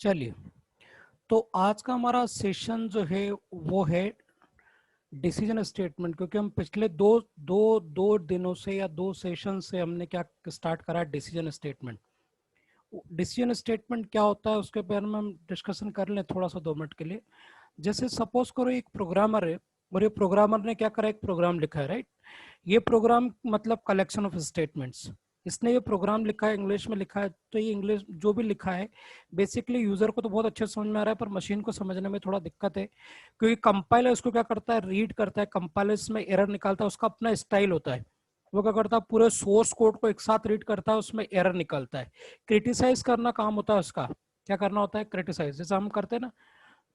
चलिए, तो आज का हमारा सेशन जो है वो है डिसीजन स्टेटमेंट। क्योंकि हम पिछले दो दो दो दिनों से या दो सेशन से हमने क्या स्टार्ट करा, डिसीजन स्टेटमेंट। डिसीजन स्टेटमेंट क्या होता है उसके बारे में हम डिस्कशन कर लें थोड़ा सा 2 मिनट के लिए। जैसे सपोज करो एक प्रोग्रामर है और ये प्रोग्रामर ने क्या करा, एक प्रोग्राम लिखा है, राइट। ये प्रोग्राम मतलब कलेक्शन ऑफ स्टेटमेंट्स। इसने ये प्रोग्राम लिखा है, इंग्लिश में लिखा है, तो ये इंग्लिश जो भी लिखा है बेसिकली यूजर को तो बहुत अच्छे से समझ में आ रहा है, पर मशीन को समझने में थोड़ा दिक्कत है। क्योंकि कंपाइलर उसको क्या करता है, रीड करता है, कंपाइलर इसमें एरर निकालता है, उसका अपना स्टाइल होता है। वो क्या करता है, पूरे सोर्स कोड को एक साथ रीड करता है, उसमें एरर निकालता है। क्रिटिसाइज करना काम होता है उसका। क्या करना होता है, क्रिटिसाइज, जैसे हम करते हैं ना,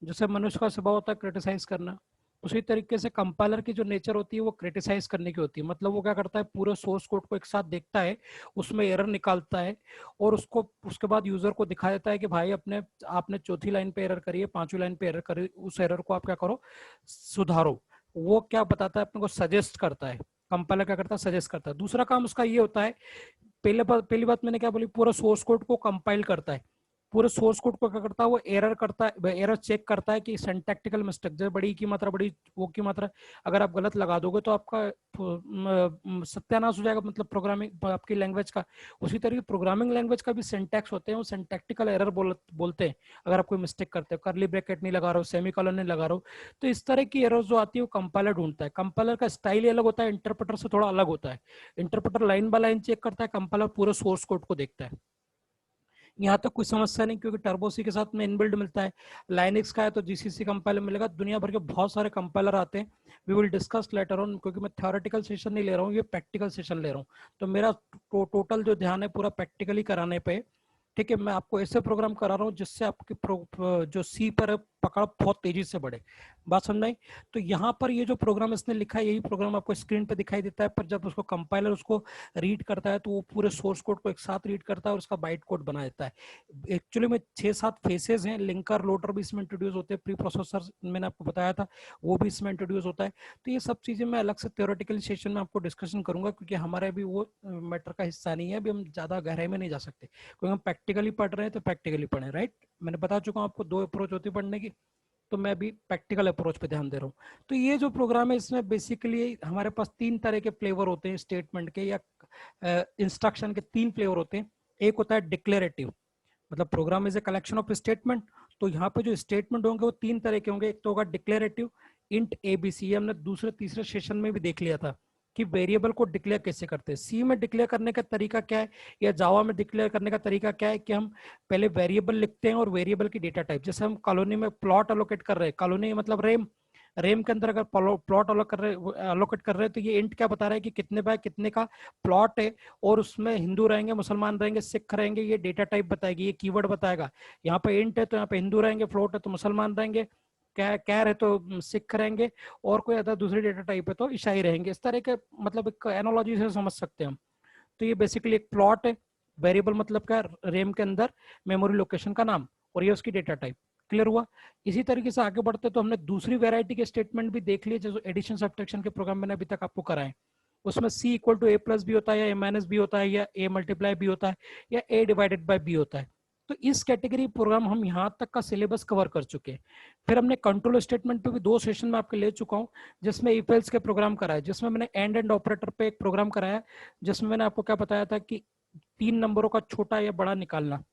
जैसे मनुष्य का स्वभाव होता है क्रिटिसाइज करना, उसी तरीके से कंपाइलर की जो नेचर होती है वो क्रिटिसाइज करने की होती है। मतलब वो क्या करता है, पूरे सोर्स कोड को एक साथ देखता है, उसमें एरर निकालता है, और उसको उसके बाद यूजर को दिखा देता है कि भाई अपने आपने चौथी लाइन पे एरर करी है, पांचवी लाइन पे एरर करी, उस एरर को आप क्या करो, सुधारो। वो क्या बताता है, अपने को सजेस्ट करता है। कंपाइलर क्या करता है, सजेस्ट करता है। दूसरा काम उसका ये होता है, पहली बात मैंने क्या बोली, पूरा सोर्स कोड को कंपाइल करता है। पूरे सोर्स कोड को क्या करता है, वो एरर करता है, एरर चेक करता है कि सिंटैक्टिकल मिस्टेक, जैसे बड़ी की मात्रा, बड़ी वो की मात्रा अगर आप गलत लगा दोगे तो आपका सत्यानाश हो जाएगा, मतलब प्रोग्रामिंग आपकी लैंग्वेज का। उसी तरीके प्रोग्रामिंग लैंग्वेज का भी सिंटैक्स होते हैं, वो सिंटैक्टिकल एरर बोलते हैं। अगर आप कोई मिस्टेक करते हो, करली ब्रैकेट नहीं लगा रहे हो, सेमीकोलन नहीं लगा रहे हो, तो इस तरह की एरर जो आती है वो कंपाइलर ढूंढता है। कंपाइलर का स्टाइल अलग होता है, इंटरप्रेटर से थोड़ा अलग होता है। Interpreter line by line check करता है, कंपाइलर पूरे सोर्स कोड को देखता है। यहाँ तक कोई समस्या नहीं, क्योंकि टर्बोसी के साथ में इनबिल्ड मिलता है। लाइनक्स का है तो जीसीसी कंपाइलर मिलेगा। दुनिया भर के बहुत सारे कंपाइलर आते हैं, we will discuss later on. क्योंकि मैं थ्योरेटिकल सेशन नहीं ले रहा हूँ, ये प्रैक्टिकल सेशन ले रहा हूँ, तो मेरा टोटल जो ध्यान है पूरा प्रैक्टिकली कराने पे। ठीक है, मैं आपको ऐसे प्रोग्राम करा रहा हूँ जिससे आपकी जो सी पर है, पकड़ बहुत तेजी से बढ़े। बात समझ में आई? तो यहाँ पर ये जो प्रोग्राम इसने लिखा है, यही प्रोग्राम आपको स्क्रीन पे दिखाई देता है, पर जब उसको कंपाइलर उसको रीड करता है तो वो पूरे सोर्स कोड को एक साथ रीड करता है और उसका बाइट कोड बना देता है। एक्चुअली में 6-7 फेसेस हैं, लिंकर लोडर भी इसमें इंट्रोड्यूस होते हैं, प्री प्रोसेसर मैंने आपको बताया था वो भी इसमें इंट्रोड्यूस होता है। तो ये सब चीजें मैं अलग से थ्योरेटिकल सेशन में आपको डिस्कशन करूंगा, क्योंकि हमारे अभी वो मैटर का हिस्सा नहीं है, अभी हम ज्यादा गहराई में नहीं जा सकते, क्योंकि हम प्रैक्टिकली पढ़ रहे हैं तो प्रैक्टिकली पढ़े, राइट। मैंने बता चुका हूँ आपको 2 अप्रोच होती है पढ़ने की, तो मैं अभी प्रैक्टिकल अप्रोच पे ध्यान दे रहा हूँ। तो ये जो प्रोग्राम है इसमें बेसिकली हमारे पास 3 तरह के फ्लेवर होते हैं स्टेटमेंट के, या इंस्ट्रक्शन के 3 फ्लेवर होते हैं। एक होता है डिक्लेरेटिव, मतलब program is a collection of statement. तो यहाँ पे जो स्टेटमेंट होंगे वो 3 तरह के होंगे। एक तो होगा डिक्लेरेटिव, इंट एबीसी, हमने दूसरे तीसरे सेशन में भी देख लिया था कि वेरिएबल को डिक्लेयर कैसे करते हैं। सी में डिक्लेयर करने का तरीका क्या है, या जावा में डिक्लेयर करने का तरीका क्या है, कि हम पहले वेरिएबल लिखते हैं और वेरिएबल की डेटा टाइप, जैसे हम कॉलोनी में प्लॉट अलोकेट कर रहे हैं, कॉलोनी मतलब रेम, रेम के अंदर अगर प्लॉट अलोकेट कर रहे हैं, तो ये इंट क्या बता रहा है कि कितने बाय कितने का प्लॉट है, और उसमें हिंदू रहेंगे, मुसलमान रहेंगे, सिख रहेंगे, ये डेटा टाइप बताएगी, ये कीवर्ड बताएगा। यहाँ पे इंट है तो यहाँ पे हिंदू रहेंगे, फ्लोट है तो मुसलमान रहेंगे, कैर है तो सिख रहेंगे, और कोई अदर दूसरी डेटा टाइप है तो ईसाई रहेंगे। इस तरह के मतलब एक एनोलॉजी से समझ सकते हैं हम। तो ये बेसिकली एक प्लॉट है। वेरिएबल मतलब क्या, रेम के अंदर मेमोरी लोकेशन का नाम, और ये उसकी डेटा टाइप। क्लियर हुआ? इसी तरीके से आगे बढ़ते तो हमने दूसरी वेराइटी के स्टेटमेंट भी देख लिए, जो एडिशन सब्ट्रैक्शन के प्रोग्राम मैंने अभी तक आपको कराए। उसमें सी इक्वल टू ए प्लस भी होता है, या ए माइनस भी होता है, या ए मल्टीप्लाई भी होता है, या ए डिवाइडेड बाय बी होता है। तो इस कैटेगरी प्रोग्राम हम यहाँ तक का सिलेबस कवर कर चुके हैं। फिर हमने कंट्रोल स्टेटमेंट पे भी 2 सेशन में आपके ले चुका हूँ, जिसमें इफ एल्स के प्रोग्राम कराए, जिसमें मैंने एंड ऑपरेटर पे एक प्रोग्राम कराया, जिसमें मैंने आपको क्या बताया था कि 3 नंबरों का छोटा या बड़ा निकालना।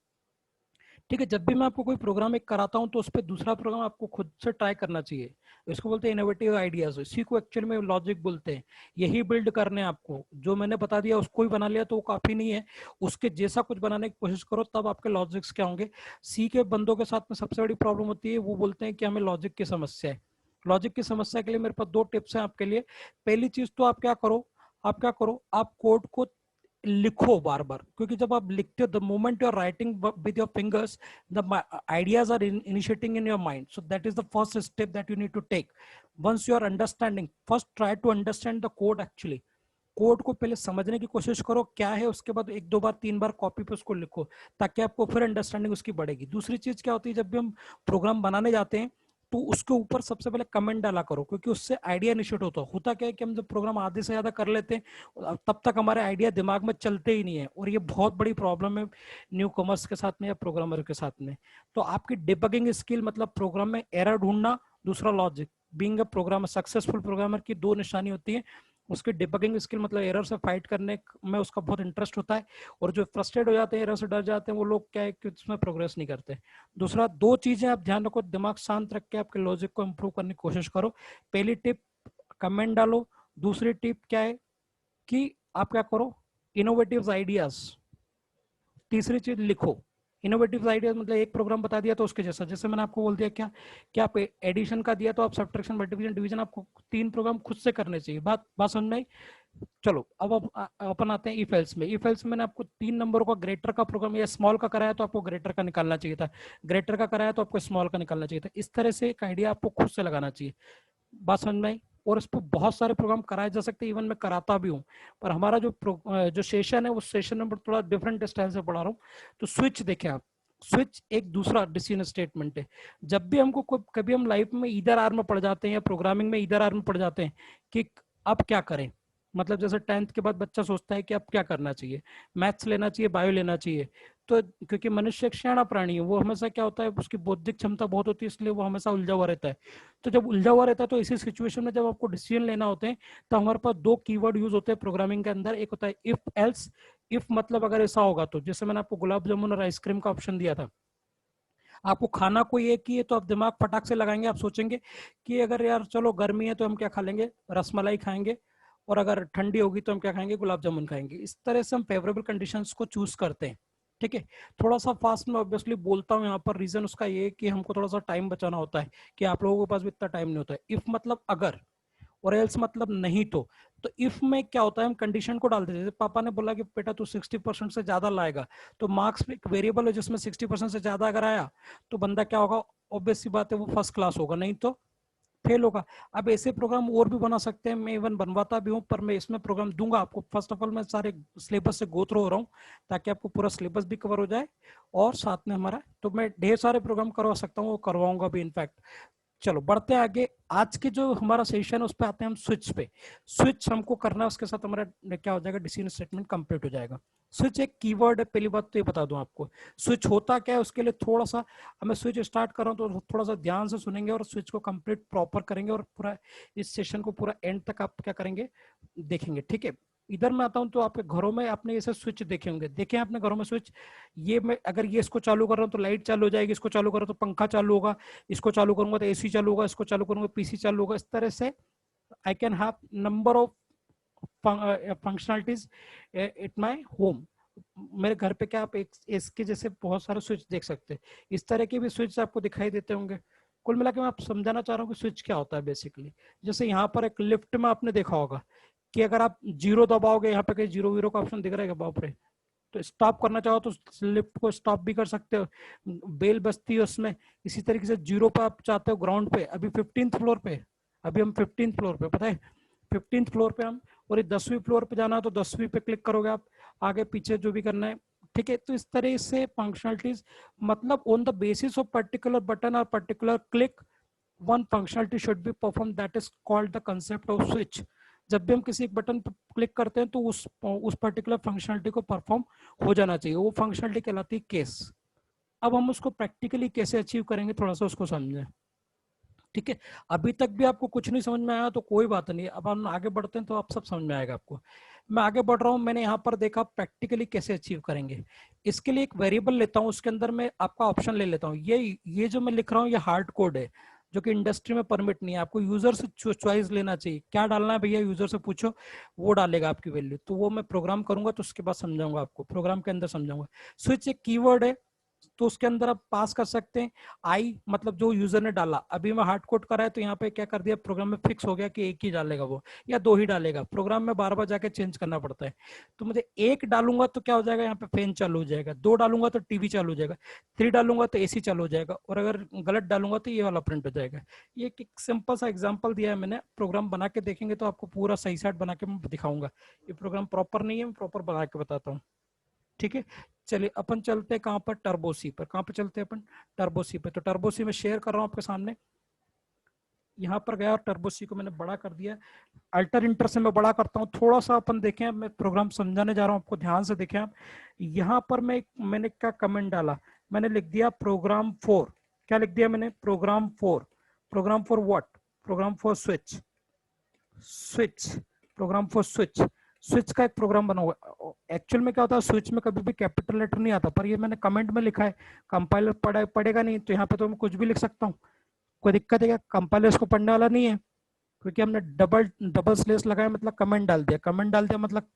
ठीक है, जब भी मैं आपको कोई प्रोग्राम एक कराता हूँ तो उस पर दूसरा प्रोग्राम आपको खुद से ट्राई करना चाहिए। इसको बोलते हैं इनोवेटिव आइडियाज, इसी को एक्चुअल में लॉजिक बोलते हैं। यही बिल्ड करने हैं आपको, जो मैंने बता दिया उसको ही बना लिया तो वो काफी नहीं है, उसके जैसा कुछ बनाने की कोशिश करो, तब आपके लॉजिक्स क्या होंगे। सी के बंदों के साथ में सबसे बड़ी प्रॉब्लम होती है, वो बोलते हैं कि हमें लॉजिक की समस्या है। लॉजिक की समस्या के लिए मेरे पास 2 टिप्स हैं आपके लिए। पहली चीज तो आप क्या करो, आप कोड को लिखो बार बार, क्योंकि जब आप लिखते हो, the moment you are writing with your fingers, the ideas are initiating in your mind, so that is the first step that you need to take. Once you are understanding, first try to understand the code actually. Code को पहले समझने की कोशिश करो क्या है, उसके बाद 1-2 बार 3 बार कॉपी पे उसको लिखो, ताकि आपको फिर अंडरस्टैंडिंग उसकी बढ़ेगी। दूसरी चीज क्या होती है, जब भी हम प्रोग्राम बनाने जाते हैं तो उसके ऊपर सबसे पहले कमेंट डाला करो, क्योंकि उससे आइडिया इनिशिएट होता क्या है कि हम जब प्रोग्राम आधे से ज्यादा कर लेते हैं तब तक हमारे आइडिया दिमाग में चलते ही नहीं है, और ये बहुत बड़ी प्रॉब्लम है न्यू कॉमर्स के साथ में या प्रोग्रामर के साथ में। तो आपकी डिबगिंग स्किल मतलब प्रोग्राम में एरर ढूंढना, दूसरा logic. Being a programmer, successful programmer की दो निशानी होती है, उसकी डिबगिंग स्किल मतलब एरर से फाइट करने में उसका बहुत इंटरेस्ट होता है, और जो फ्रस्ट्रेट हो जाते हैं, एरर से डर जाते हैं, वो लोग क्या है कि उसमें प्रोग्रेस नहीं करते। दूसरा, दो चीजें आप ध्यान रखो, दिमाग शांत रख के आपके लॉजिक को इंप्रूव करने की कोशिश करो। पहली टिप, कमेंट डालो। दूसरी टिप क्या है कि आप क्या करो, इनोवेटिव आइडियाज। तीसरी चीज, लिखो। इनोवेटिव आइडियाज मतलब एक प्रोग्राम बता दिया तो उसके जैसा, जैसे मैंने आपको बोल दिया क्या, क्या आप एडिशन का दिया तो आप सब्ट्रैक्शन, मल्टीप्लिकेशन, डिवीजन आपको 3 प्रोग्राम खुद से करने चाहिए। बात बात समझ में आई? चलो अब अपन आते हैं इफ एल्स में। इफ एल्स में मैंने आपको 3 नंबर का ग्रेटर का प्रोग्राम या स्मॉल का कराया तो आपको ग्रेटर का निकालना चाहिए था, ग्रेटर का कराया तो आपको स्मॉल का निकालना चाहिए था। इस तरह से एक आइडिया आपको खुद से लगाना चाहिए। बात समझ में आई? और इस पर बहुत सारे प्रोग्राम कराए जा सकते हैं, इवन मैं कराता भी हूँ। पर हमारा जो सेशन है, उस सेशन में थोड़ा डिफरेंट स्टाइल से पढ़ा रहा हूँ। तो स्विच देखें आप, स्विच एक दूसरा डिसीजन स्टेटमेंट है। जब भी हमको कभी हम लाइफ में इधर आर में पड़ जाते हैं या प्रोग्रामिंग में इधर आर में पड़ जाते हैं कि अब क्या करें, मतलब जैसे 10th के बाद बच्चा सोचता है कि अब क्या करना चाहिए, मैथ्स लेना चाहिए, बायो लेना चाहिए। तो क्योंकि मनुष्य एक सियाना प्राणी है, वो हमेशा क्या होता है, उसकी बौद्धिक क्षमता बहुत होती है, इसलिए वो हमेशा उलझा हुआ रहता है। तो जब उलझा हुआ रहता है तो इसी सिचुएशन में जब आपको डिसीजन लेना होते हैं, तो हमारे पास 2 कीवर्ड यूज होते हैं प्रोग्रामिंग के अंदर। एक होता है इफ एल्स। इफ मतलब अगर ऐसा होगा तो, जैसे मैंने आपको गुलाब जामुन और आइसक्रीम का ऑप्शन दिया था, आपको खाना कोई एक ही है तो आप दिमाग फटाक से लगाएंगे, आप सोचेंगे कि अगर यार चलो गर्मी है तो हम क्या खा लेंगे, रसमलाई खाएंगे, और अगर ठंडी होगी तो हम क्या खाएंगे, गुलाब जामुन खाएंगे। इस तरह से हम फेवरेबल कंडीशंस को चूज करते हैं। ठीक है, थोड़ा सा फास्ट में ऑब्वियसली बोलता हूँ यहाँ पर, रीजन उसका ये है कि हमको थोड़ा सा टाइम बचाना होता है, कि आप लोगों के पास भी इतना टाइम नहीं होता है। इफ मतलब अगर, और एल्स मतलब नहीं तो इफ में क्या होता है, हम कंडीशन को डालते हैं। जैसे पापा ने बोला कि बेटा तू 60% से ज्यादा लाएगा, तो मार्क्स में एक वेरिएबल है जिसमें 60% से ज्यादा अगर आया तो बंदा क्या होगा, ऑब्वियस सी बात है वो फर्स्ट क्लास होगा, नहीं तो फेल होगा। अब ऐसे प्रोग्राम और भी बना सकते हैं, मैं इवन बनवाता भी हूँ, पर मैं इसमें प्रोग्राम दूंगा आपको। फर्स्ट ऑफ ऑल मैं सारे सिलेबस से गो थ्रू हो रहा हूँ, ताकि आपको पूरा सिलेबस भी कवर हो जाए, और साथ में हमारा, तो मैं ढेर सारे प्रोग्राम करवा सकता हूँ, वो करवाऊंगा भी इनफैक्ट। चलो बढ़ते हैं आगे। आज के जो हमारा सेशन है उस पर आते हैं हम स्विच पे। स्विच हमको करना है, उसके साथ हमारा क्या हो जाएगा, डिसीजन स्टेटमेंट कंप्लीट हो जाएगा। स्विच एक कीवर्ड है, पहली बात तो ये बता दूं आपको। स्विच होता क्या है उसके लिए थोड़ा सा, मैं स्विच स्टार्ट कर रहा हूँ तो थोड़ा सा ध्यान से सुनेंगे और स्विच को कंप्लीट प्रॉपर करेंगे, और पूरा इस सेशन को पूरा एंड तक आप क्या करेंगे, देखेंगे। ठीक है, इधर मैं आता हूँ तो आपके घरों में आपने ऐसे स्विच देखे होंगे, देखे हैं आपने घरों में स्विच। ये मैं अगर ये इसको चालू कर रहा हूँ तो लाइट चालू हो जाएगी, इसको चालू कर रहा हूँ तो पंखा चालू होगा, इसको चालू करूंगा तो एसी चालू होगा, इसको चालू करूंगा पीसी चालू होगा। इस तरह से I can have number of functionalities at my home. मेरे घर पे क्या आप एक इसके जैसे बहुत सारे स्विच देख सकते हैं, इस तरह के भी स्विच आपको दिखाई देते होंगे। कुल मिला के मैं आप समझाना चाह रहा हूँ कि स्विच क्या होता है बेसिकली। जैसे यहाँ पर एक लिफ्ट में आपने देखा होगा कि अगर आप जीरो दबाओगे, यहाँ पे कहीं जीरो वीरो का ऑप्शन दिख रहा है, बाप रे, तो स्टॉप करना चाहो तो लिफ्ट को स्टॉप भी कर सकते हो, बेल बजती है उसमें। इसी तरीके से जीरो पे आप चाहते हो ग्राउंड पे, अभी 15th फ्लोर पे, अभी हम 15th फ्लोर पे, पता है 15th फ्लोर पे हम, और ये 10वीं फ्लोर पे जाना है तो 10वीं पे क्लिक करोगे आप, आगे पीछे जो भी करना है। ठीक है, तो इस तरह से फंक्शनलिटीज, मतलब on the basis of particular button और particular click one functionality should be perform, that is called the concept of switch. जब भी हम किसी एक बटन पर क्लिक करते हैं तो उस पर्टिकुलर फंक्शनलिटी को परफॉर्म हो जाना चाहिए, वो फंक्शनलिटी कहलाती है केस। अब हम उसको प्रैक्टिकली कैसे अचीव करेंगे, थोड़ा सा उसको समझें। ठीक है, अभी तक भी आपको कुछ नहीं समझ में आया तो कोई बात नहीं, अब हम आगे बढ़ते हैं तो आप सब समझ में आएगा आपको। मैं आगे बढ़ रहा हूं, मैंने यहाँ पर देखा प्रैक्टिकली कैसे अचीव करेंगे। इसके लिए एक वेरिएबल लेता हूँ, उसके अंदर मैं आपका ऑप्शन ले लेता हूँ। ये जो मैं लिख रहा हूँ ये हार्ड कोड है, जो कि इंडस्ट्री में परमिट नहीं है। आपको यूजर से चॉइस लेना चाहिए, क्या डालना है भैया, यूजर से पूछो, वो डालेगा आपकी वैल्यू। तो वो मैं प्रोग्राम करूंगा तो उसके बाद समझाऊंगा आपको, प्रोग्राम के अंदर समझाऊंगा। स्विच एक कीवर्ड है, तो उसके अंदर आप पास कर सकते हैं आई, मतलब जो यूजर ने डाला। अभी मैं हार्ड कोड करा है तो यहाँ पे क्या कर दिया, प्रोग्राम में फिक्स हो गया कि एक ही डालेगा वो, या दो ही डालेगा। प्रोग्राम में बार बार जाके चेंज करना पड़ता है। तो मुझे एक डालूंगा तो क्या हो जाएगा, यहाँ पे फैन चालू हो जाएगा, दो डालूंगा तो टीवी चालू हो जाएगा, थ्री डालूंगा तो एसी चालू हो जाएगा, और अगर गलत डालूंगा तो ये वाला प्रिंट हो जाएगा। ये एक सिंपल सा एग्जाम्पल दिया है मैंने, प्रोग्राम बना के देखेंगे तो आपको पूरा सही साइड बना के मैं दिखाऊंगा। ये प्रोग्राम प्रॉपर नहीं है, मैं प्रॉपर बना के बताता हूँ। ठीक है, चलिए अपन चलते हैं कहाँ पर, टर्बो सी पर। कहाँ पर चलते हैं अपन, टर्बो सी पे। तो टर्बो सी में शेयर कर रहा हूँ आपके सामने। यहाँ पर गया और टर्बो सी को मैंने बड़ा कर दिया। अल्टर इंटर से मैं बड़ा करता हूँ, थोड़ा सा अपन देखें, मैं प्रोग्राम समझाने जा रहा हूँ आपको, ध्यान से देखें आप। यहाँ पर मैंने क्या कमेंट डाला, मैंने लिख दिया प्रोग्राम 4। क्या लिख दिया मैंने? Program 4। Program for what? Program for switch. Switch, program for switch. Switch का एक प्रोग्राम बना हुआ। एक्चुअल में क्या होता है, स्विच में कभी भी कैपिटल लेटर नहीं आता, पर ये मैंने कमेंट में लिखा है, कंपाइलर पढ़ेगा नहीं, तो यहाँ पे तो मैं कुछ भी लिख सकता हूँ, कोई दिक्कत है क्या? कंपाइलर इसको पढ़ने वाला नहीं है, क्योंकि हमने डबल डबल स्लेस लगाया, मतलब कमेंट डाल दिया। कमेंट डाल दिया मतलब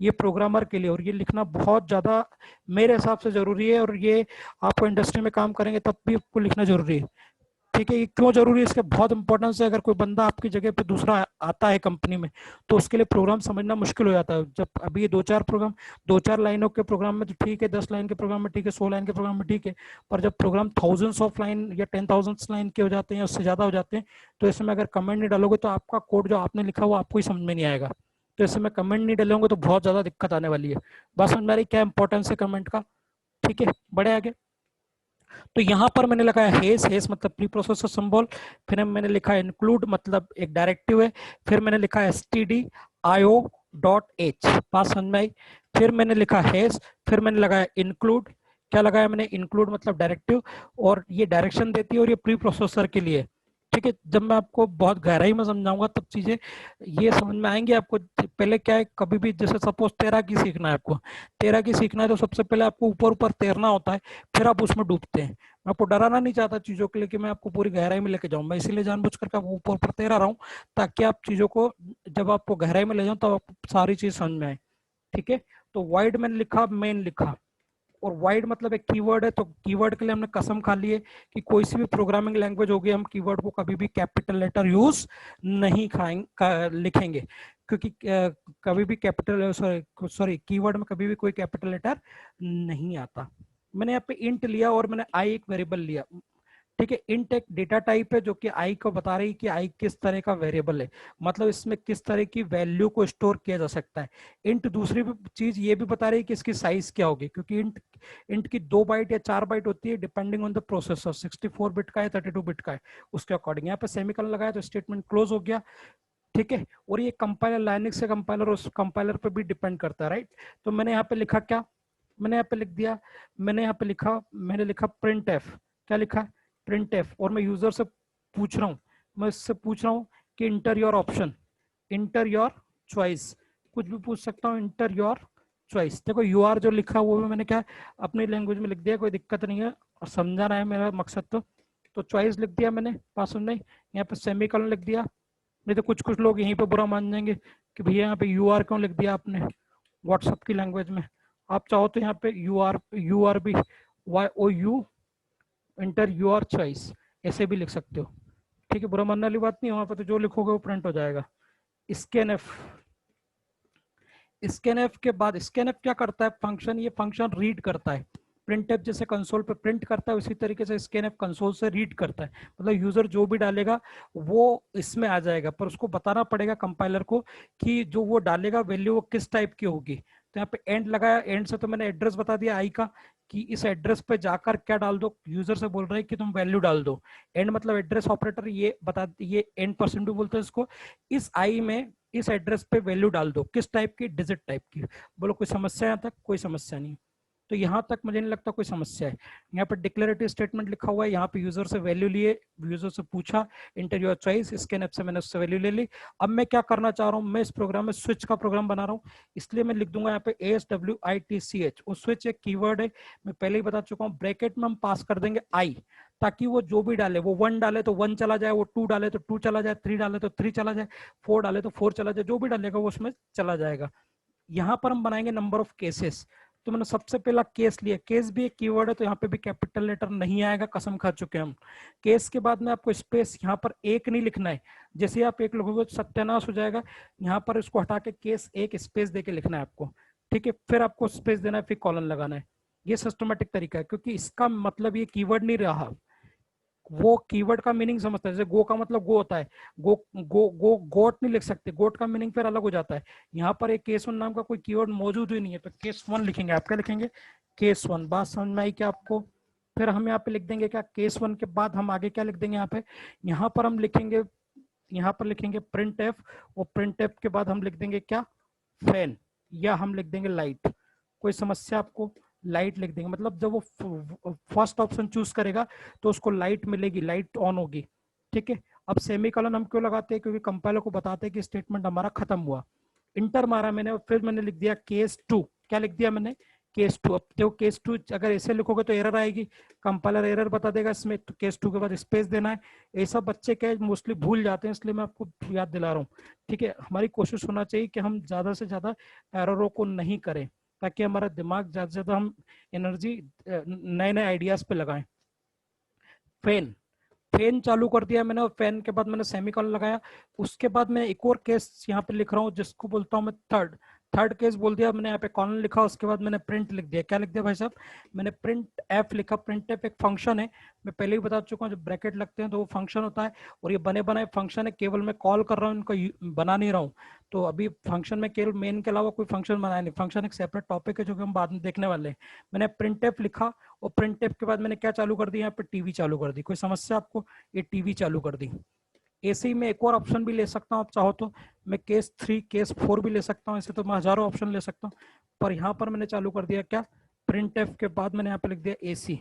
ये प्रोग्रामर के लिए, और ये लिखना बहुत ज़्यादा मेरे हिसाब से ज़रूरी है, और ये आपको इंडस्ट्री में काम करेंगे तब भी आपको लिखना ज़रूरी है। ठीक है, ये क्यों जरूरी है, इसके बहुत इंपॉर्टेंस है। अगर कोई बंदा आपकी जगह पे दूसरा आता है कंपनी में, तो उसके लिए प्रोग्राम समझना मुश्किल हो जाता है। जब अभी ये दो चार लाइनों के प्रोग्राम में तो ठीक है, 10 लाइन के प्रोग्राम में ठीक है, 100 लाइन के प्रोग्राम में ठीक है, पर जब प्रोग्राम थाउजेंड्स ऑफ लाइन या 10,000 लाइन के हो जाते हैं या उससे ज्यादा हो जाते हैं, तो इसमें अगर कमेंट नहीं डालोगे तो आपका कोड जो आपने लिखा हुआ आपको ही समझ में नहीं आएगा। तो इसमें कमेंट नहीं डालोगे तो बहुत ज्यादा दिक्कत आने वाली है। बस समझ में आ रही क्या इंपॉर्टेंस है कमेंट का? ठीक है, बड़े आगे। तो यहाँ पर मैंने लगाया हेस, हेस मतलब प्री प्रोसेसर सिंबल, फिर मैंने लिखा इंक्लूड मतलब एक डायरेक्टिव है, फिर मैंने लिखा stdio.h, बात समझ में आई? फिर मैंने लिखा हेस, फिर मैंने लगाया इंक्लूड। क्या लगाया मैंने? इंक्लूड मतलब डायरेक्टिव, और ये डायरेक्शन देती है, और ये प्री प्रोसेसर के लिए। ठीक है, जब मैं आपको बहुत गहराई में समझाऊंगा तब चीजें ये समझ में आएंगी आपको। पहले क्या है, कभी भी जैसे सपोज तैराकी सीखना है आपको, तैराकी सीखना है तो सबसे पहले आपको ऊपर ऊपर तैरना होता है, फिर आप उसमें डूबते हैं। मैं आपको डराना नहीं चाहता चीजों के लिए कि मैं आपको पूरी गहराई में लेके जाऊं, मैं इसीलिए जानबूझ करके आपको ऊपर ऊपर तैरा रहा हूँ, ताकि आप चीजों को जब आपको गहराई में ले जाऊं तब आपको सारी चीज समझ में आए। ठीक है, तो वाइड मैंने लिखा, मेन लिखा, और वाइड मतलब एक कीवर्ड है, तो कीवर्ड के लिए हमने कसम खा ली है कि कोई सी भी प्रोग्रामिंग लैंग्वेज होगी, हम कीवर्ड को कभी भी कैपिटल लेटर यूज नहीं लिखेंगे, क्योंकि कभी भी कैपिटल सॉरी कीवर्ड में कभी भी कोई कैपिटल लेटर नहीं आता। मैंने यहाँ पे इंट लिया और मैंने आई एक वेरिएबल लिया। ठीक है, इंट एक डेटा टाइप है जो कि आई को बता रही है कि आई किस तरह का वेरिएबल है, मतलब इसमें किस तरह की वैल्यू को स्टोर किया जा सकता है। इंट दूसरी चीज ये भी बता रही है कि इसकी साइज क्या होगी, क्योंकि इंट की 2 बाइट या 4 बाइट होती है depending on the processor, 64 bit का है 32 बिट का है, उसके अकॉर्डिंग। यहाँ पे सेमीकोलन लगाया तो स्टेटमेंट क्लोज हो गया। ठीक है, और ये कंपाइलर लाइनक्स से कंपाइलर उस कंपाइलर पे भी डिपेंड करता है, राइट? तो मैंने यहाँ पे लिखा क्या, मैंने यहाँ पे लिख दिया, मैंने लिखा प्रिंट एफ। क्या लिखा? Print F. और मैं यूजर से पूछ रहा हूँ, मैं इससे पूछ रहा हूँ कि inter your option, inter your choice, कुछ भी पूछ सकता हूँ, इंटर योर चॉइस। देखो यूआर जो लिखा वो भी मैंने क्या अपनी लैंग्वेज में लिख दिया, कोई दिक्कत नहीं है, और समझाना है मेरा मकसद। तो चॉइस लिख दिया मैंने, पास सुन नहीं, यहाँ पे सेमीकोलन लिख दिया। नहीं तो कुछ कुछ लोग यहीं पे बुरा मान जाएंगे कि भैया यहाँ पे यूआर क्यों लिख दिया आपने व्हाट्सएप की लैंग्वेज में। आप चाहो तो यहाँ पे यूआर भी YOU इंटर यूआर चॉइस ऐसे भी लिख सकते हो। ठीक है, बुरा मानने वाली बात नहीं, वहां पर तो जो लिखोगे वो प्रिंट हो जाएगा। स्कैन एफ, स्कैन एफ के बाद स्कैन एफ क्या करता है फंक्शन, ये फंक्शन रीड करता है। प्रिंट एफ जैसे कंसोल पे प्रिंट करता है उसी तरीके से स्कैन एफ कंसोल से रीड करता है, मतलब यूजर जो भी डालेगा वो इसमें आ जाएगा, पर उसको बताना पड़ेगा कंपाइलर को कि जो वो डालेगा वैल्यू वो किस टाइप की होगी। तो यहाँ पे एंड लगाया, एंड से तो मैंने एड्रेस बता दिया आई का कि इस एड्रेस पे जाकर क्या डाल दो, यूजर से बोल रहे हैं कि तुम वैल्यू डाल दो। एंड मतलब एड्रेस ऑपरेटर ये बता, ये एंड परसेंट भी बोलते हैं इसको। इस आई में इस एड्रेस पे वैल्यू डाल दो, किस टाइप की? डिजिट टाइप की। बोलो कोई समस्या यहाँ तक? कोई समस्या नहीं। तो यहाँ तक मुझे नहीं लगता कोई समस्या है। यहाँ पे डिक्लेरेटिव स्टेटमेंट लिखा हुआ है, यहाँ पे यूजर से वैल्यू लिए, यूजर से पूछा inter your choice, scan app से मैंने उससे वैल्यू ले ली। अब मैं क्या करना चाह रहा हूँ, मैं इस प्रोग्राम में स्विच का प्रोग्राम बना रहा हूँ, इसलिए मैं लिख दूंगा यहाँ पे ASWITCH। और स्विच एक कीवर्ड है, मैं पहले ही बता चुका हूँ। ब्रैकेट में हम पास कर देंगे आई, ताकि वो जो भी डाले, वो 1 डाले तो 1 चला जाए, वो 2 डाले तो 2 चला जाए, 3 डाले तो 3 चला जाए, 4 डाले तो 4 चला जाए, जो भी डालेगा वो उसमें चला जाएगा। यहाँ पर हम बनाएंगे नंबर ऑफ केसेस। तो मैंने सबसे पहला केस लिया, केस भी एक कीवर्ड है तो यहाँ पे भी कैपिटल लेटर नहीं आएगा, कसम खा चुके हम। केस के बाद में आपको स्पेस, यहाँ पर एक नहीं लिखना है, जैसे आप एक लिखोगे सत्यानाश हो जाएगा। यहाँ पर इसको हटा के केस एक स्पेस दे के लिखना है आपको। ठीक है, फिर आपको स्पेस देना है, फिर कॉलन लगाना है। ये सिस्टमेटिक तरीका है, क्योंकि इसका मतलब ये कीवर्ड नहीं रहा, वो कीवर्ड का मीनिंग समझता है। जैसे गो का मतलब गो होता है, गो गो गो गोट नहीं लिख सकते, गोट का मीनिंग फिर अलग हो जाता है। यहाँ पर एक केस वन नाम का कोई कीवर्ड मौजूद ही नहीं है, तो केस वन लिखेंगे। आप क्या लिखेंगे? Case one. बात समझ में आई क्या आपको? फिर हम यहाँ पे लिख देंगे क्या, केस वन के बाद हम आगे क्या लिख देंगे, यहाँ पे यहाँ पर हम लिखेंगे यहाँ पर लिखेंगे प्रिंट एफ, और प्रिंट एफ के बाद हम लिख देंगे क्या, फैन, या हम लिख देंगे लाइट। कोई समस्या आपको, लाइट लिख देंगे, मतलब जब वो फर्स्ट ऑप्शन चूज करेगा तो उसको लाइट मिलेगी, लाइट ऑन होगी। ठीक है, अब सेमीकोलन हम क्यों लगाते हैं, क्योंकि कंपाइलर को बताते हैं कि स्टेटमेंट हमारा खत्म हुआ। इंटर मारा मैंने और फिर मैंने लिख दिया केस 2। क्या लिख दिया मैंने, केस 2। अब देखो केस 2 अगर ऐसे लिखोगे तो एरर आएगी, कंपाइलर एरर बता देगा इसमें, तो केस 2 के बाद स्पेस देना है। ये सब बच्चे क्या मोस्टली भूल जाते हैं, इसलिए मैं आपको याद दिला रहा हूँ। ठीक है, हमारी कोशिश होना चाहिए कि हम ज्यादा से ज्यादा एररों को नहीं करें, ताकि हमारा दिमाग ज्यादा से ज्यादा हम एनर्जी नए नए आइडियाज पे लगाएं। फैन, फैन चालू कर दिया मैंने, और फैन के बाद मैंने सेमीकोलन लगाया। उसके बाद मैं एक और केस यहाँ पे लिख रहा हूँ जिसको बोलता हूँ मैं थर्ड। थर्ड केस बोल दिया मैंने, यहाँ पे कॉलन लिखा, उसके बाद मैंने प्रिंट लिख दिया। क्या लिख दिया भाई साहब, मैंने प्रिंट एफ लिखा। प्रिंट एफ एक फंक्शन है, मैं पहले ही बता चुका हूँ, जब ब्रैकेट लगते हैं तो वो फंक्शन होता है, और ये बने बनाए फंक्शन है, केवल मैं कॉल कर रहा हूँ, इनको बना नहीं रहा हूँ। तो अभी फंक्शन में केवल मेन के अलावा कोई फंक्शन बनाया नहीं, फंक्शन एक सेपरेट टॉपिक है जो कि हम बाद में देखने वाले हैं। मैंने प्रिंट एफ लिखा, और प्रिंट एफ के बाद मैंने क्या चालू कर दिया, यहाँ पे टीवी चालू कर दी। कोई समस्या आपको, ये टीवी चालू कर दी। ऐसे ही मैं एक और ऑप्शन भी ले सकता हूँ, आप चाहो तो मैं केस 3 केस 4 भी ले सकता हूँ, ऐसे तो मैं हजारों ऑप्शन ले सकता हूँ। पर यहाँ पर मैंने चालू कर दिया क्या, प्रिंट एफ के बाद मैंने यहाँ पे लिख दिया एसी।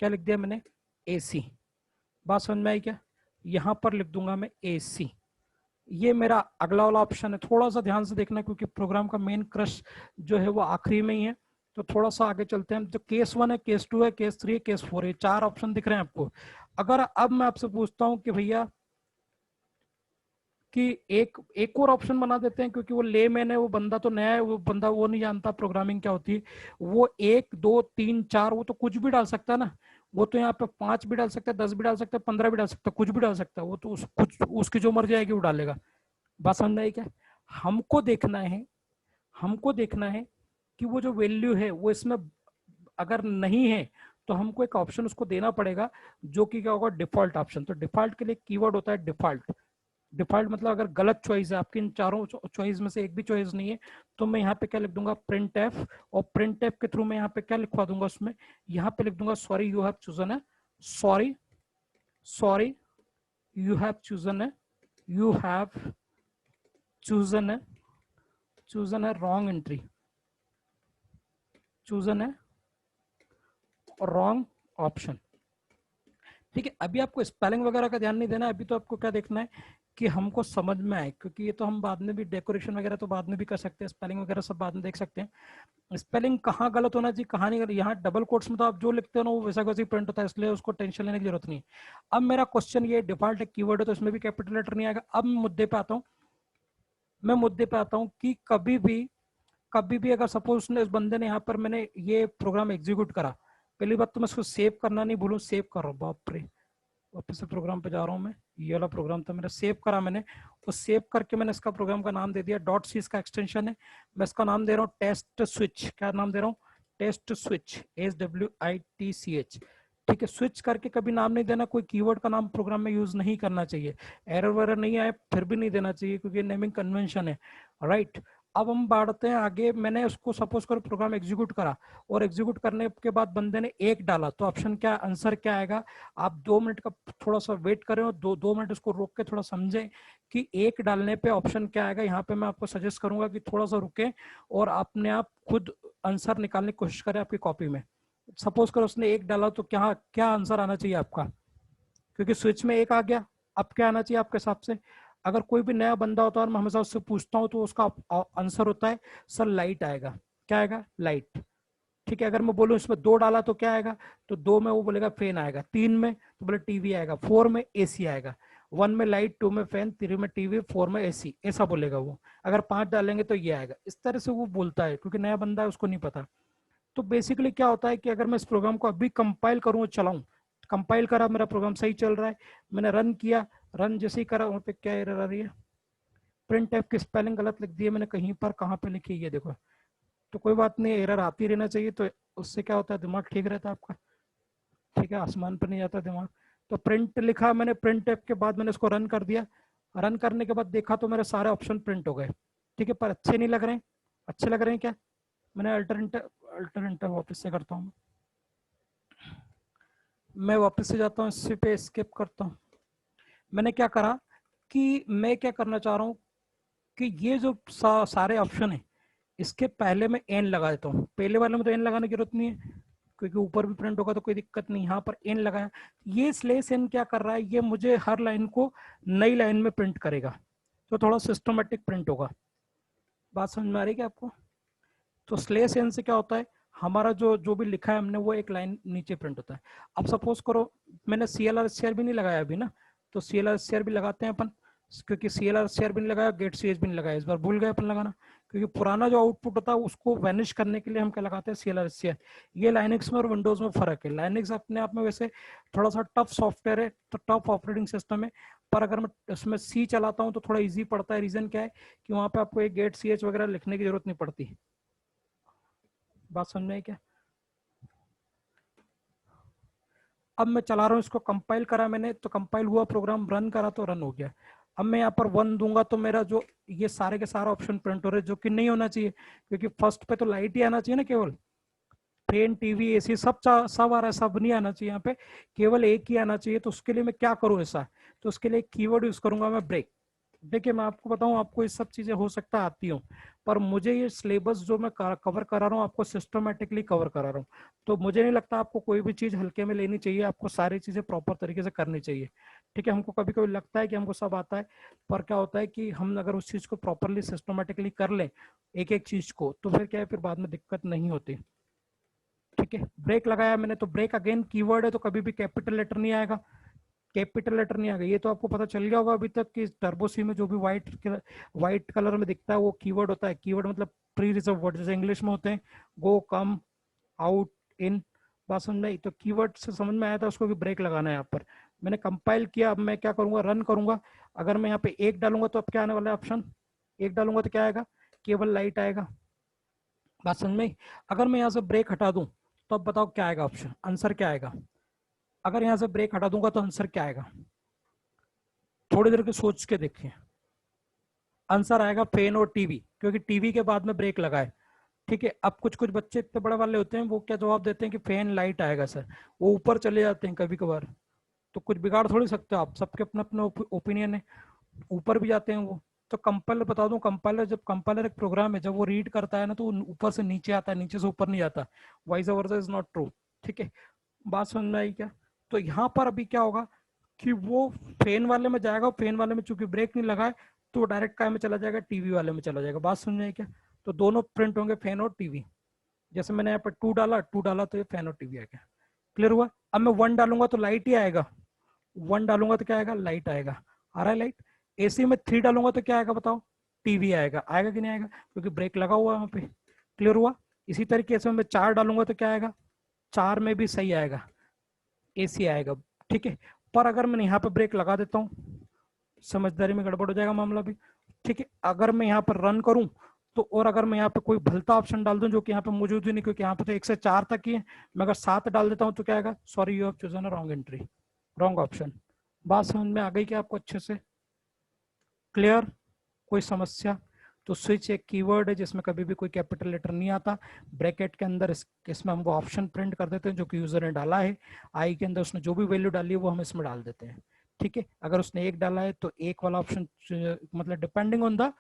क्या लिख दिया मैंने, एसी। बात समझ में आई क्या, यहाँ पर लिख दूंगा मैं एसी। ये मेरा अगला वाला ऑप्शन है, थोड़ा सा ध्यान से देखना क्योंकि प्रोग्राम का मेन क्रश जो है वो आखिरी में ही है। तो थोड़ा सा आगे चलते हैं, जो केस 1 है, केस 2 है, केस 3 है, केस 4 है, 4 ऑप्शन दिख रहे हैं आपको। अगर अब मैं आपसे पूछता हूँ कि भैया कि एक एक और ऑप्शन बना देते हैं, क्योंकि वो ले मैंने, वो बंदा तो नया है, वो बंदा वो नहीं जानता प्रोग्रामिंग क्या होती है। वो 1 2 3 4 वो तो कुछ भी डाल सकता है ना, वो तो यहाँ पे 5 भी डाल सकता है, 10 भी डाल सकता है, 15 भी डाल सकता है, कुछ भी डाल सकता है, वो तो कुछ उसकी जो मर्जी आएगी वो डालेगा। बात समझ आई क्या, हमको देखना है, हमको देखना है कि वो जो वैल्यू है वो इसमें अगर नहीं है तो हमको एक ऑप्शन उसको देना पड़ेगा, जो कि क्या होगा, डिफॉल्ट ऑप्शन। तो डिफॉल्ट के लिए कीवर्ड होता है डिफॉल्ट। डिफॉल्ट मतलब अगर गलत चॉइस है आपकी, इन चारों चॉइस में से एक भी चॉइस नहीं है, तो मैं यहाँ पे क्या लिख दूंगा, प्रिंट एफ। और प्रिंट एफ के थ्रू मैं यहाँ पे क्या लिखवा दूंगा उसमें, यहाँ पे लिख दूंगा सॉरी यू हैव चूजन है, sorry sorry you have chosen है, यू हैव चूजन है, चूजन है रॉन्ग एंट्री, चूजन है रॉन्ग ऑप्शन। ठीक है, अभी आपको स्पेलिंग वगैरह का ध्यान नहीं देना है, अभी तो आपको क्या देखना है कि हमको समझ में आए, क्योंकि ये तो हम बाद में भी डेकोरेशन वगैरह तो बाद में भी कर सकते हैं, स्पेलिंग वगैरह सब बाद में देख सकते हैं। स्पेलिंग कहाँ गलत होना चाहिए, कहाँ नहीं, यहाँ डबल कोट्स में तो आप जो लिखते हो ना वो वैसा वैसे प्रिंट होता है, इसलिए उसको टेंशन लेने की जरूरत नहीं है। अब मेरा क्वेश्चन ये, डिफॉल्ट एक कीवर्ड है तो इसमें भी कैपिटल लेटर नहीं आएगा। अब मुद्दे पे आता हूँ, मैं मुद्दे पे आता हूँ कि कभी भी अगर सपोज ने इस बंदे ने यहाँ पर, मैंने ये प्रोग्राम एग्जीक्यूट करा, पहली बात तो मैं इसको सेव करना नहीं भूलूं, सेव कर रहा हूँ, बाप रे, वापस से प्रोग्राम पे जा रहा हूँ मैं। ये वाला प्रोग्राम था मेरा, सेव करा मैंने, और सेव करके मैंने इसका प्रोग्राम का नाम दे दिया, डॉट सी इसका एक्सटेंशन है, मैं इसका नाम दे रहा हूँ टेस्ट स्विच। क्या नाम दे रहा हूँ, टेस्ट स्विच, SWITCH। ठीक है, स्विच करके कभी नाम नहीं देना, कोई कीवर्ड का नाम प्रोग्राम में यूज नहीं करना चाहिए, एरर वगैरह नहीं आए फिर भी नहीं देना चाहिए, क्योंकि नेमिंग कन्वेंशन है, राइट। अब हम बढ़ते हैं आगे, मैंने उसको सपोज कर प्रोग्राम एग्जीक्यूट करा, और एग्जीक्यूट करने के बाद बंदे ने 1 डाला, तो ऑप्शन क्या, आंसर क्या आएगा। आप 2 मिनट का थोड़ा सा वेट करें, और 2 मिनट उसको रोक के थोड़ा समझें कि 1 डालने पे ऑप्शन क्या आएगा। यहाँ पे मैं आपको सजेस्ट करूंगा कि थोड़ा सा रुके और अपने आप खुद आंसर निकालने की कोशिश करें आपकी कॉपी में। सपोज करो उसने 1 डाला, तो क्या क्या आंसर आना चाहिए आपका, क्योंकि स्विच में 1 आ गया, अब क्या आना चाहिए आपके हिसाब से। अगर कोई भी नया बंदा होता है और मैं हमेशा उससे पूछता हूँ, तो उसका आंसर होता है सर लाइट आएगा। क्या आएगा, लाइट। ठीक है, अगर मैं बोलूं इसमें 2 डाला तो क्या आएगा, तो 2 में वो बोलेगा फैन आएगा, 3 में तो बोले टीवी आएगा, 4 में एसी आएगा, 1 में लाइट, 2 में फैन, 3 में टीवी, 4 में एसी, ऐसा बोलेगा वो। अगर 5 डालेंगे तो ये आएगा, इस तरह से वो बोलता है, क्योंकि नया बंदा है उसको नहीं पता। तो बेसिकली क्या होता है कि अगर मैं इस प्रोग्राम को अभी कंपाइल करूँ और चलाऊं, कंपाइल करा, मेरा प्रोग्राम सही चल रहा है, मैंने रन किया, रन जैसे ही करा वहाँ पे क्या एरर आ रही है, प्रिंट टाइप की स्पेलिंग गलत लिख दी है मैंने कहीं पर, कहाँ पे लिखी है ये देखो। तो कोई बात नहीं, एरर आती रहना चाहिए, तो उससे क्या होता है, दिमाग ठीक रहता है आपका। ठीक है, आसमान पर नहीं जाता दिमाग। तो प्रिंट लिखा मैंने, प्रिंट टाइप के बाद मैंने इसको रन कर दिया, रन करने के बाद देखा तो मेरे सारे ऑप्शन प्रिंट हो गए। ठीक है, पर अच्छे नहीं लग रहे हैं, अच्छे लग रहे हैं क्या, मैंने अल्टरनेटिव अल्टरनेटिव वापस से करता हूँ, मैं वापस से जाता हूँ, इसी पे स्किप करता हूँ। मैंने क्या करा, कि मैं क्या करना चाह रहा हूँ कि ये जो सारे ऑप्शन है इसके पहले मैं एन लगा देता हूँ। पहले वाले में तो एन लगाने की जरूरत नहीं है क्योंकि ऊपर भी प्रिंट होगा तो कोई दिक्कत नहीं। यहाँ पर एन लगाया, ये स्लेस एन क्या कर रहा है, ये मुझे हर लाइन को नई लाइन में प्रिंट करेगा, तो थोड़ा सिस्टमेटिक प्रिंट होगा। बात समझ में आ रही है क्या आपको? तो स्लेस एन से क्या होता है, हमारा जो जो भी लिखा है हमने वो एक लाइन नीचे प्रिंट होता है। अब सपोज करो मैंने CLR भी नहीं लगाया अभी ना, तो CLR भी लगाते हैं अपन, क्योंकि CLR भी नहीं लगाया, गेट CH भी नहीं लगाया, इस बार भूल गए अपन लगाना, क्योंकि पुराना जो आउटपुट होता है उसको वैनिश करने के लिए हम क्या लगाते हैं, CLR। ये लाइनक्स में और विंडोज में फर्क है। लाइनक्स अपने आप में वैसे थोड़ा सा टफ सॉफ्टवेयर है, तो टफ ऑपरेटिंग सिस्टम है, पर अगर मैं उसमें सी चलाता हूँ तो थोड़ा ईजी पड़ता है। रीजन क्या है कि वहाँ पे आपको एक गेट CH वगैरह लिखने की जरूरत नहीं पड़ती। बात समझ में आई क्या? अब मैं चला रहा हूँ इसको, कंपाइल करा मैंने तो कंपाइल हुआ, प्रोग्राम रन करा तो रन हो गया। अब मैं यहाँ पर 1 दूंगा तो मेरा जो ये सारे के सारा ऑप्शन प्रिंट हो रहे हैं, जो कि नहीं होना चाहिए, क्योंकि फर्स्ट पे तो लाइट ही आना चाहिए ना, केवल फैन टीवी AC सब आ रहा है, सब नहीं आना चाहिए यहाँ पे, केवल एक ही आना चाहिए। तो उसके लिए मैं क्या करूँ ऐसा, तो उसके लिए कीवर्ड यूज करूंगा मैं ब्रेक। देखिए मैं आपको बताऊं, आपको ये सब चीजें हो सकता है आती हो, पर मुझे ये सिलेबस जो मैं कवर करा रहा हूँ आपको सिस्टमेटिकली कवर करा रहा हूँ, तो मुझे नहीं लगता आपको कोई भी चीज हल्के में लेनी चाहिए, आपको सारी चीजें प्रॉपर तरीके से करनी चाहिए। ठीक है, हमको कभी कभी लगता है कि हमको सब आता है, पर क्या होता है कि हम अगर उस चीज को प्रॉपरली सिस्टमेटिकली कर लें एक एक चीज को, तो फिर क्या है, फिर बाद में दिक्कत नहीं होती। ठीक है, ब्रेक लगाया मैंने, तो ब्रेक अगेन कीवर्ड है, तो कभी भी कैपिटल लेटर नहीं आएगा, कैपिटल लेटर नहीं आएगा। ये तो आपको पता चल गया होगा अभी तक कि टर्बो सी में जो भी व्हाइट कलर में दिखता है वो कीवर्ड होता है। कीवर्ड मतलब प्री रिजर्व वर्ड, जैसे इंग्लिश में होते हैं गो, कम, आउट, इन। बात समझ में आई? तो कीवर्ड से समझ में आया था उसको कि ब्रेक लगाना है। यहाँ पर मैंने कंपाइल किया, अब मैं क्या करूंगा, रन करूंगा। अगर मैं यहाँ पे एक डालूंगा तो अब क्या आने वाला है ऑप्शन, एक डालूंगा तो क्या आएगा, केवल लाइट आएगा। बात समझ में आई? अगर मैं यहाँ से ब्रेक हटा दूं तो अब बताओ क्या आएगा ऑप्शन, आंसर क्या आएगा? अगर यहाँ से ब्रेक हटा दूंगा तो आंसर क्या आएगा, थोड़ी देर के सोच के देखिए। आंसर आएगा फैन और टीवी, क्योंकि टीवी के बाद में ब्रेक लगा है। ठीक है, अब कुछ कुछ बच्चे इतने बड़े वाले होते हैं, वो क्या जवाब देते हैं कि फैन लाइट आएगा सर, वो ऊपर चले जाते हैं कभी कभार, तो कुछ बिगाड़ थोड़ी सकते हो आप, सबके अपना अपना ओपिनियन है, ऊपर भी जाते हैं वो। तो कंपाइलर बता दूं, कंपाइलर जब कंपाइलर एक प्रोग्राम है, जब वो रीड करता है ना तो वो ऊपर से नीचे आता है, नीचे से ऊपर नहीं आता, vice versa is not true. ठीक है, बात समझ में आई क्या? तो यहाँ पर अभी क्या होगा कि वो फैन वाले में जाएगा, फैन वाले में चूंकि ब्रेक नहीं लगा है तो डायरेक्ट काय में चला जाएगा, टीवी वाले में चला जाएगा। बात समझ में आई क्या? तो दोनों प्रिंट होंगे, फैन और टीवी। जैसे मैंने यहाँ पर टू डाला तो ये फैन और टीवी आ गया। क्लियर हुआ? अब मैं 1 डालूंगा तो लाइट ही आएगा, 1 डालूंगा तो क्या आएगा, लाइट आएगा। आ रहा है लाइट? AC में 3 डालूंगा तो क्या आएगा बताओ, टीवी आएगा। आएगा कि नहीं आएगा, क्योंकि ब्रेक लगा हुआ है वहां पे। क्लियर हुआ? इसी तरीके से मैं 4 डालूंगा तो क्या आएगा, 4 में भी सही आएगा, AC आएगा। ठीक है, पर अगर मैं यहाँ पे ब्रेक लगा देता हूँ, समझदारी में गड़बड़ हो जाएगा मामला भी। ठीक है, अगर मैं यहाँ पर रन करूं तो, और अगर मैं यहाँ पे कोई भलता ऑप्शन डाल दूं जो कि यहाँ पे मौजूद ही नहीं, क्योंकि यहाँ पे तो 1 से 4 तक ही है, मैं अगर 7 डाल देता हूँ तो क्या आएगा, sorry you have chosen a wrong entry, wrong option. बात समझ में आ गई क्या आपको अच्छे से? क्लियर? कोई समस्या? तो स्विच एक कीवर्ड है जिसमें कभी भी कोई कैपिटल लेटर नहीं आता। ब्रैकेट के अंदर इसमें हम वो ऑप्शन प्रिंट कर देते हैं जो कि यूजर ने डाला है। आई के अंदर उसने जो भी वैल्यू डाली है वो हम इसमें डाल देते हैं। ठीक है, अगर उसने एक डाला है तो एक वाला ऑप्शन, मतलब depending on the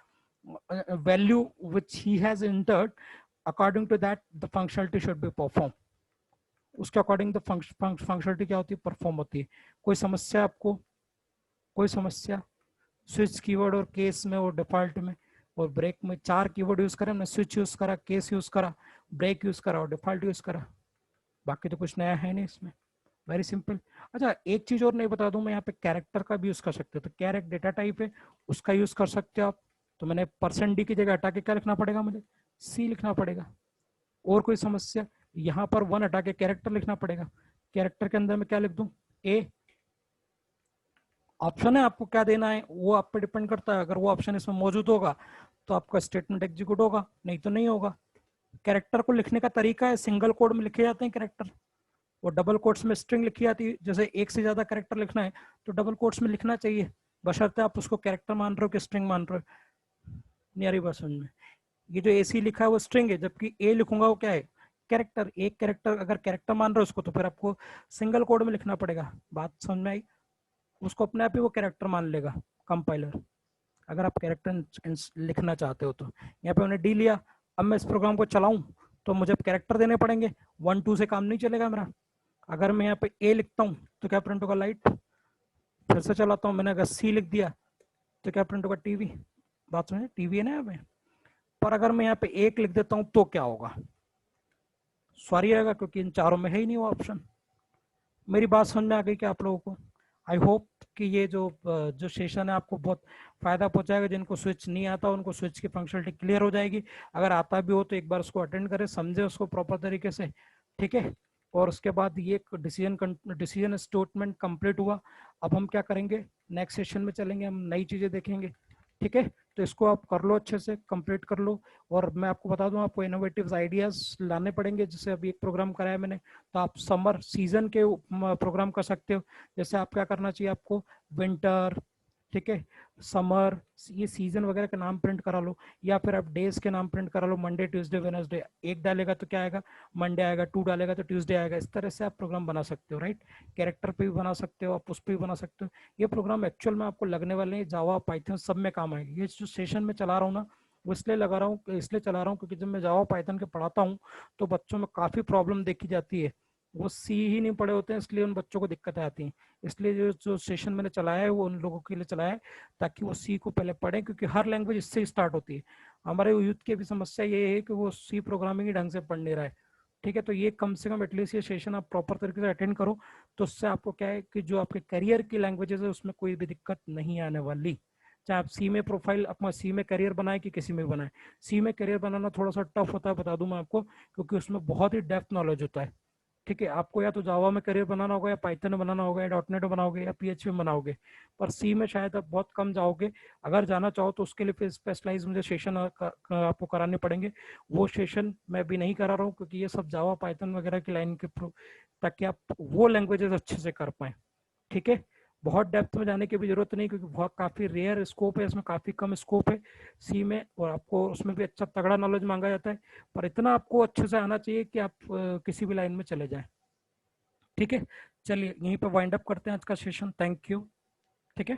value which he has entered, according to that the functionality should be perform. उसके अकॉर्डिंग द फंक्शनलिटी क्या होती है, परफॉर्म होती है। कोई समस्या आपको? कोई समस्या? स्विच कीवर्ड और केस में और डिफॉल्ट में और ब्रेक में 4 कीवर्ड यूज करें, हमने स्विच यूज करा, केस यूज करा, ब्रेक यूज करा और डिफॉल्ट यूज करा। बाकी तो कुछ नया है नहीं इसमें, वेरी सिंपल। अच्छा एक चीज और नहीं बता दूं, मैं यहाँ पे कैरेक्टर का भी यूज कर सकते हो, तो कैरेक्ट डेटा टाइप है, उसका यूज कर सकते हो आप। तो मैंने %d की जगह हटा के क्या लिखना पड़ेगा, मुझे C लिखना पड़ेगा। और कोई समस्या? यहाँ पर 1 हटा के कैरेक्टर लिखना पड़ेगा। कैरेक्टर के अंदर मैं क्या लिख दूं, A। ऑप्शन है आपको क्या देना है, वो आप पे डिपेंड करता है। अगर वो ऑप्शन इसमें मौजूद होगा तो आपका स्टेटमेंट एग्जीक्यूट होगा, नहीं तो नहीं होगा। कैरेक्टर को लिखने का तरीका है, सिंगल कोड में लिखे जाते हैं कैरेक्टर, और डबल कोट्स में स्ट्रिंग लिखी जाती है। जैसे एक से ज्यादा कैरेक्टर लिखना है तो डबल कोट्स में लिखना चाहिए, बशर्ते आप उसको कैरेक्टर मान रहे हो कि स्ट्रिंग मान रहे हो। नहीं आ रही बात समझ में? ये जो AC लिखा है वो स्ट्रिंग है, जबकि A लिखूंगा वो क्या है, कैरेक्टर। एक कैरेक्टर अगर कैरेक्टर मान रहे हो उसको, तो फिर आपको सिंगल कोड में लिखना पड़ेगा। बात समझ में आई? उसको अपने आप ही वो कैरेक्टर मान लेगा कंपाइलर, अगर आप कैरेक्टर लिखना चाहते हो तो। यहाँ पे मैंने डी लिया, अब मैं इस प्रोग्राम को चलाऊं तो मुझे कैरेक्टर देने पड़ेंगे, 1 2 से काम नहीं चलेगा मेरा। अगर मैं यहाँ पे ए लिखता हूँ तो क्या प्रिंट होगा, लाइट। फिर से चलाता हूँ, मैंने अगर सी लिख दिया तो क्या प्रिंट होगा, टीवी। बात समझे, टीवी है ना यहाँ पे। पर अगर मैं यहाँ पे एक लिख देता हूँ तो क्या होगा, सॉरी आएगा, क्योंकि इन चारों में है ही नहीं वो ऑप्शन। मेरी बात समझ में आ गई क्या आप लोगों को? आई होप कि ये जो सेशन है आपको बहुत फायदा पहुंचाएगा। जिनको स्विच नहीं आता उनको स्विच की फंक्शनलिटी क्लियर हो जाएगी। अगर आता भी हो तो एक बार उसको अटेंड करें, समझे उसको प्रॉपर तरीके से, ठीक है। और उसके बाद ये डिसीजन स्टेटमेंट कंप्लीट हुआ। अब हम क्या करेंगे, नेक्स्ट सेशन में चलेंगे, हम नई चीजें देखेंगे, ठीक है। तो इसको आप कर लो, अच्छे से कंप्लीट कर लो। और मैं आपको बता दूं, आपको इनोवेटिव आइडियाज लाने पड़ेंगे। जैसे अभी एक प्रोग्राम कराया मैंने, तो आप समर सीजन के प्रोग्राम कर सकते हो। जैसे आप क्या करना चाहिए आपको, विंटर, ठीक है, समर, ये सीजन वगैरह का नाम प्रिंट करा लो, या फिर आप डेज के नाम प्रिंट करा लो, मंडे ट्यूसडे वेडनेसडे। एक डालेगा तो क्या आएगा, मंडे आएगा, 2 डालेगा तो ट्यूसडे आएगा। इस तरह से आप प्रोग्राम बना सकते हो, राइट। कैरेक्टर पे भी बना सकते हो, आप उस पर भी बना सकते हो। ये प्रोग्राम एक्चुअल में आपको लगने वाले हैं, जावा पाइथन सब में काम आएंगे। ये जो सेशन में चला रहा हूँ ना, वो इसलिए लगा रहा हूँ, इसलिए चला रहा हूँ क्योंकि जब मैं जावा पाइथन के पढ़ाता हूँ तो बच्चों में काफ़ी प्रॉब्लम देखी जाती है। वो सी ही नहीं पढ़े होते हैं, इसलिए उन बच्चों को दिक्कतें आती हैं। इसलिए जो जो सेशन मैंने चलाया है वो उन लोगों के लिए चलाया है, ताकि वो सी को पहले पढ़ें, क्योंकि हर लैंग्वेज इससे स्टार्ट होती है। हमारे यूथ की भी समस्या ये है कि वो सी प्रोग्रामिंग ही ढंग से पढ़ नहीं रहा है, ठीक है। तो ये कम से कम एटलीस्ट ये सेशन आप प्रॉपर तरीके से अटेंड करो, तो उससे आपको क्या है कि जो आपके करियर की लैंग्वेजेस है उसमें कोई भी दिक्कत नहीं आने वाली। चाहे आप सी में प्रोफाइल अपना सी में करियर बनाए कि किसी में भी बनाए, सी में करियर बनाना थोड़ा सा टफ होता है, बता दूं मैं आपको, क्योंकि उसमें बहुत ही डेप्थ नॉलेज होता है, ठीक है। आपको या तो जावा में करियर बनाना होगा, या पाइथन में बनाना होगा, या डॉटनेट में बनाओगे, या पीएचपी में बनाओगे। पर सी में शायद आप बहुत कम जाओगे। अगर जाना चाहो तो उसके लिए फिर स्पेशलाइज मुझे सेशन आपको कराने पड़ेंगे। वो सेशन मैं भी नहीं करा रहा हूँ, क्योंकि ये सब जावा पाइथन वगैरह की लाइन के ताकि आप वो लैंग्वेजेस अच्छे से कर पाए, ठीक है। बहुत डेप्थ में जाने की भी जरूरत नहीं, क्योंकि बहुत काफ़ी रेयर स्कोप है इसमें, काफ़ी कम स्कोप है सी में, और आपको उसमें भी अच्छा तगड़ा नॉलेज मांगा जाता है। पर इतना आपको अच्छे से आना चाहिए कि आप किसी भी लाइन में चले जाएं, ठीक है। चलिए यहीं पे वाइंड अप करते हैं आज का सेशन, थैंक यू, ठीक है।